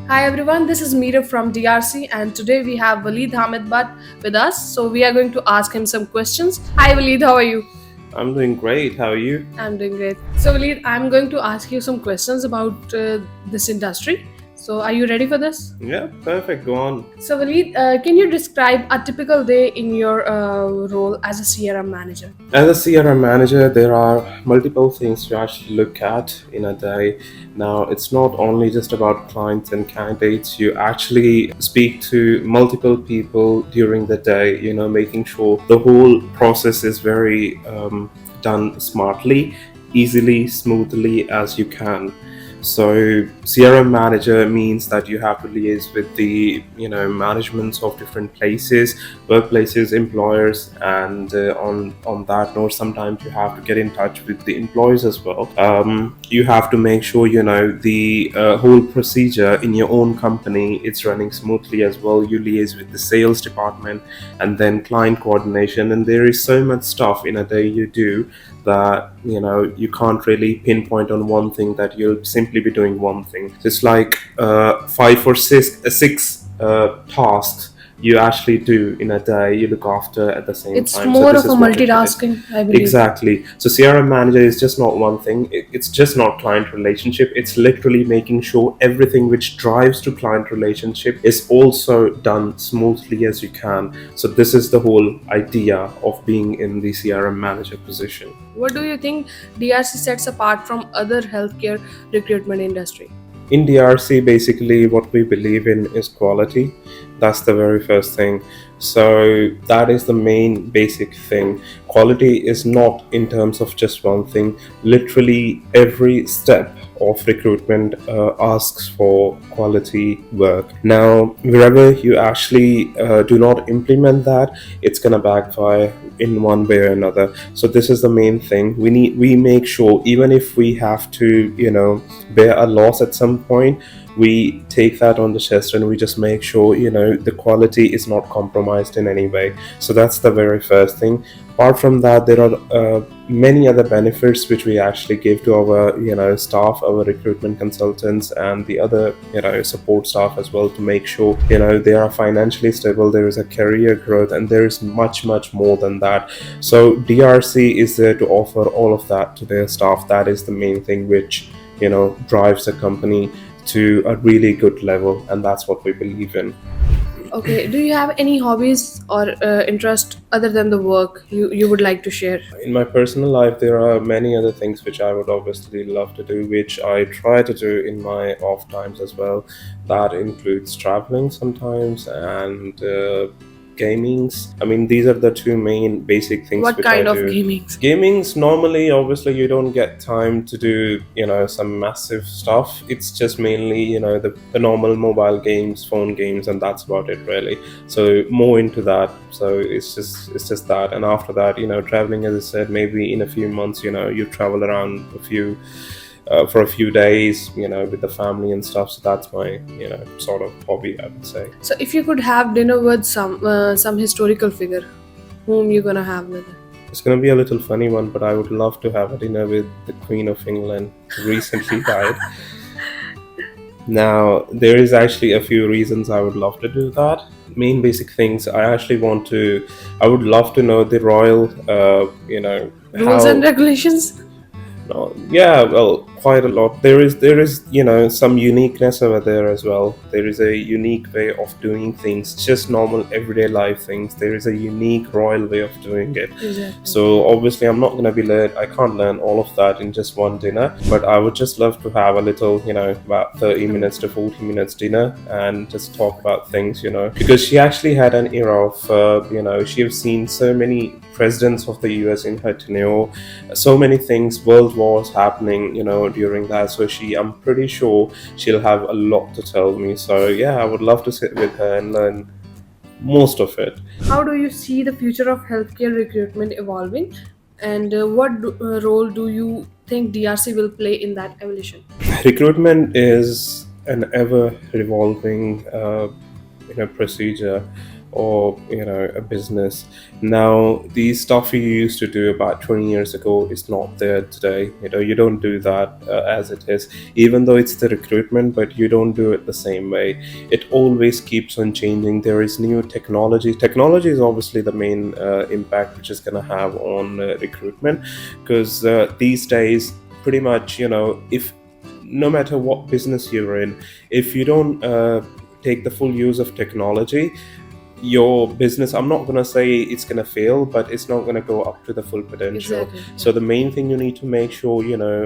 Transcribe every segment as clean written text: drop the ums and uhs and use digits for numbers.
Hi everyone, this is Meera from DRC and today we have Waleed Hamid with us. So we are going to ask him some questions. Hi Waleed, how are you? I'm doing great. How are you? I'm doing great. So Waleed, I'm going to ask you some questions about this industry. So are you ready for this? Yeah, perfect. Go on. So Waleed, can you describe a typical day in your role as a CRM manager? As a CRM manager, there are multiple things to actually look at in a day. Now, it's not only just about clients and candidates. You actually speak to multiple people during the day, making sure the whole process is very done smartly, easily, smoothly as you can. So CRM manager means that you have to liaise with the managements of different places, workplaces, employers, and on that note, sometimes you have to get in touch with the employees as well. You have to make sure the whole procedure in your own company it's running smoothly as well. You liaise with the sales department and then client coordination, and there is so much stuff in a day you do that you can't really pinpoint on one thing, that you'll simply be doing one thing. It's like 5 or 6 tasks you actually do in a day, you look after at the same It's time. more This of a is what it is. multitasking, I believe. Exactly. So CRM manager is just not one thing. It's just not client relationship. It's literally making sure everything which drives to client relationship is also done smoothly as you can. So this is the whole idea of being in the CRM manager position. What do you think DRC sets apart from other healthcare recruitment industry? In DRC, basically what we believe in is quality. That's the very first thing. So that is the main basic thing. Quality is not in terms of just one thing. Literally every step of recruitment asks for quality work. Now, wherever you actually do not implement that, it's gonna backfire in one way or another. So this is the main thing. We make sure, even if we have to bear a loss at some point, we take that on the chest and we just make sure the quality is not compromised in any way. So that's the very first thing. Apart from that, there are many other benefits which we actually give to our staff, our recruitment consultants, and the other support staff as well, to make sure they are financially stable, there is a career growth, and there is much more than that. So DRC is there to offer all of that to their staff. That is the main thing which drives the company to a really good level, and that's what we believe in. Okay, do you have any hobbies or interest other than the work you would like to share? In my personal life, there are many other things which I would obviously love to do, which I try to do in my off times as well. That includes traveling sometimes and gamings. I mean, these are the two main basic things What which kind I of do. gamings? Gamings, normally, obviously, you don't get time to do some massive stuff. It's just mainly the normal mobile games, phone games, and that's about it really. So more into that. So it's just that, and after that, traveling, as I said, maybe in a few months, you travel around for a few days, with the family and stuff. So that's my, sort of hobby, I would say. So if you could have dinner with some historical figure, whom you gonna have with? It's going to be a little funny one, but I would love to have a dinner with the Queen of England, who recently died. Now, there is actually a few reasons I would love to do that. Main basic things, I would love to know the royal, Rules and regulations? yeah, well, quite a lot. There is some uniqueness over there as well. There is a unique way of doing things, just normal everyday life things. There is a unique royal way of doing it. Exactly. So obviously I'm not gonna be learned. I can't learn all of that in just one dinner, but I would just love to have a little, about 30 minutes to 40 minutes dinner and just talk about things, because she actually had an era of, she has seen so many presidents of the US in her tenure, so many things, world wars happening, during that. So I'm pretty sure she'll have a lot to tell me. So yeah, I would love to sit with her and learn most of it. How do you see the future of healthcare recruitment evolving, and what role do you think DRC will play in that evolution? Recruitment is an ever revolving procedure. or a business. Now the stuff you used to do about 20 years ago is not there today. You don't do that as it is, even though it's the recruitment, but you don't do it the same way. It always keeps on changing. There is new technology is obviously the main impact which is going to have on recruitment, because these days, pretty much, if no matter what business you're in, if you don't take the full use of technology, your business, I'm not going to say it's going to fail, but it's not going to go up to the full potential. Exactly. So the main thing you need to make sure,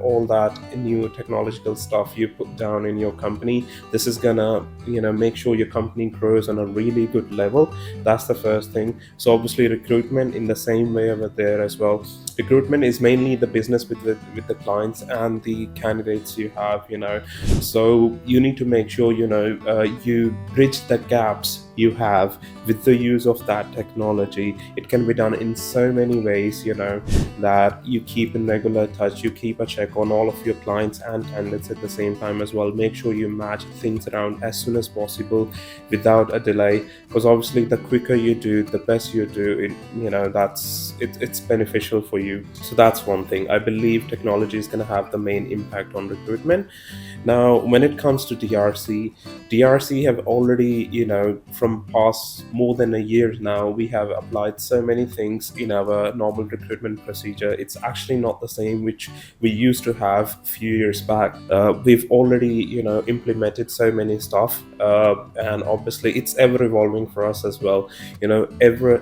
all that new technological stuff you put down in your company, this is going to, make sure your company grows on a really good level. That's the first thing. So obviously recruitment in the same way over there as well. Recruitment is mainly the business with the clients and the candidates you have, so you need to make sure, you bridge the gaps you have with the use of that technology. It can be done in so many ways, that you keep in regular touch, you keep a check on all of your clients and candidates at the same time as well. Make sure you match things around as soon as possible without a delay, because obviously the quicker you do, the best you do it, it's beneficial for you. So that's one thing. I believe technology is going to have the main impact on recruitment. Now when it comes to DRC have already, from past more than a year now, we have applied so many things in our normal recruitment procedure. It's actually not the same which we used to have a few years back. We've already, implemented so many stuff, and obviously it's ever evolving for us as well. Every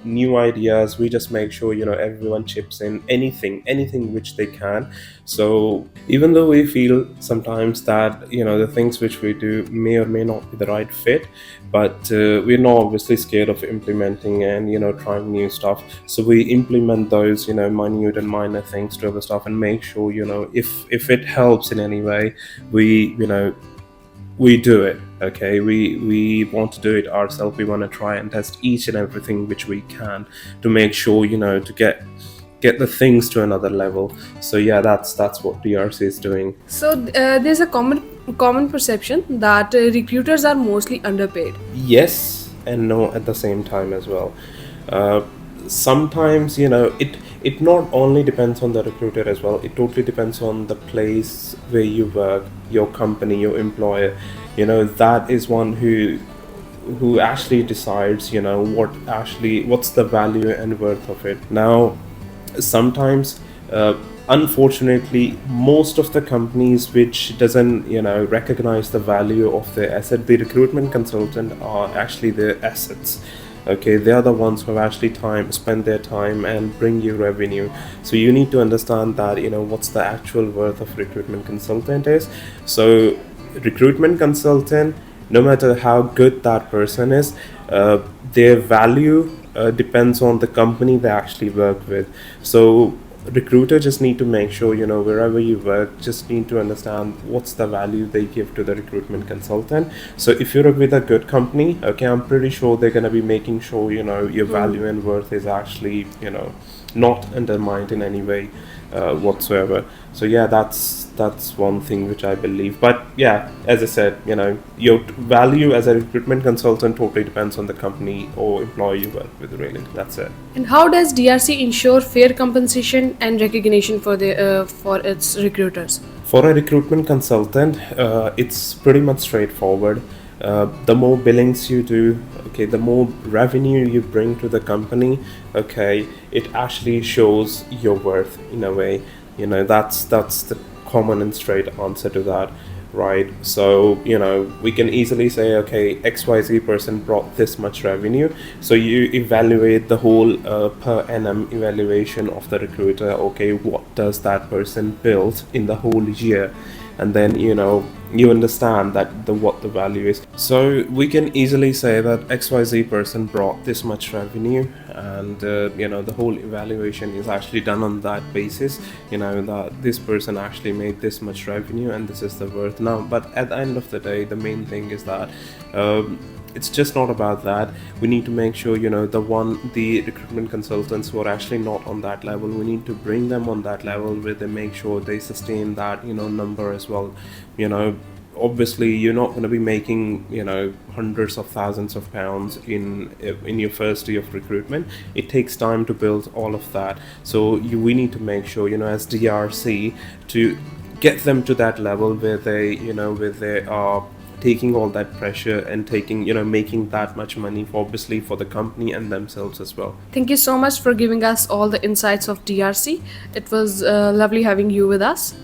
new ideas, we just make sure, everyone chips in anything which they can. So even though we feel sometimes that, the things which we do may or may not be the right fit, but we're not obviously scared of implementing and, trying new stuff. So we implement those, minute and minor things to other stuff, and make sure, if it helps in any way, we do it. Okay, we want to do it ourselves. We want to try and test each and everything which we can to make sure, to get the things to another level. So yeah, that's what DRC is doing. So there's a common perception that recruiters are mostly underpaid. Yes and no at the same time as well. Sometimes, it not only depends on the recruiter as well. It totally depends on the place where you work, your company, your employer. That is one who actually decides, what's the value and worth of it. Now sometimes, unfortunately, most of the companies which doesn't, recognize the value of their asset, the recruitment consultant are actually their assets. Okay, they are the ones who have actually spend their time and bring you revenue. So you need to understand that, what's the actual worth of recruitment consultant is. So recruitment consultant, no matter how good that person is, their value depends on the company they actually work with. So recruiter just need to make sure, wherever you work, just need to understand what's the value they give to the recruitment consultant. So if you're with a good company, okay, I'm pretty sure they're going to be making sure, your value and worth is actually, not undermined in any way whatsoever. So yeah, that's one thing which I believe. But yeah, as I said, your value as a recruitment consultant totally depends on the company or employer you work with, really. That's it. And how does DRC ensure fair compensation and recognition for its recruiters? For a recruitment consultant, it's pretty much straightforward. The more billings you do, okay, the more revenue you bring to the company, okay, it actually shows your worth in a way. That's the common and straight answer to that, right? So we can easily say, okay, XYZ person brought this much revenue, so you evaluate the whole per annum evaluation of the recruiter. Okay, what does that person build in the whole year? And then you understand that what the value is. So we can easily say that XYZ person brought this much revenue, and the whole evaluation is actually done on that basis. That this person actually made this much revenue and this is the worth now. But at the end of the day, the main thing is that it's just not about that. We need to make sure the recruitment consultants who are actually not on that level, we need to bring them on that level where they make sure they sustain that number as well. obviously you're not going to be making, you know, hundreds of thousands of pounds in your first year of recruitment. It takes time to build all of that. So we need to make sure, you know, as DRC, to get them to that level where they, you know, where they are taking all that pressure and taking, you know, making that much money for, obviously, for the company and themselves as well. Thank you so much for giving us all the insights of DRC. It was lovely having you with us.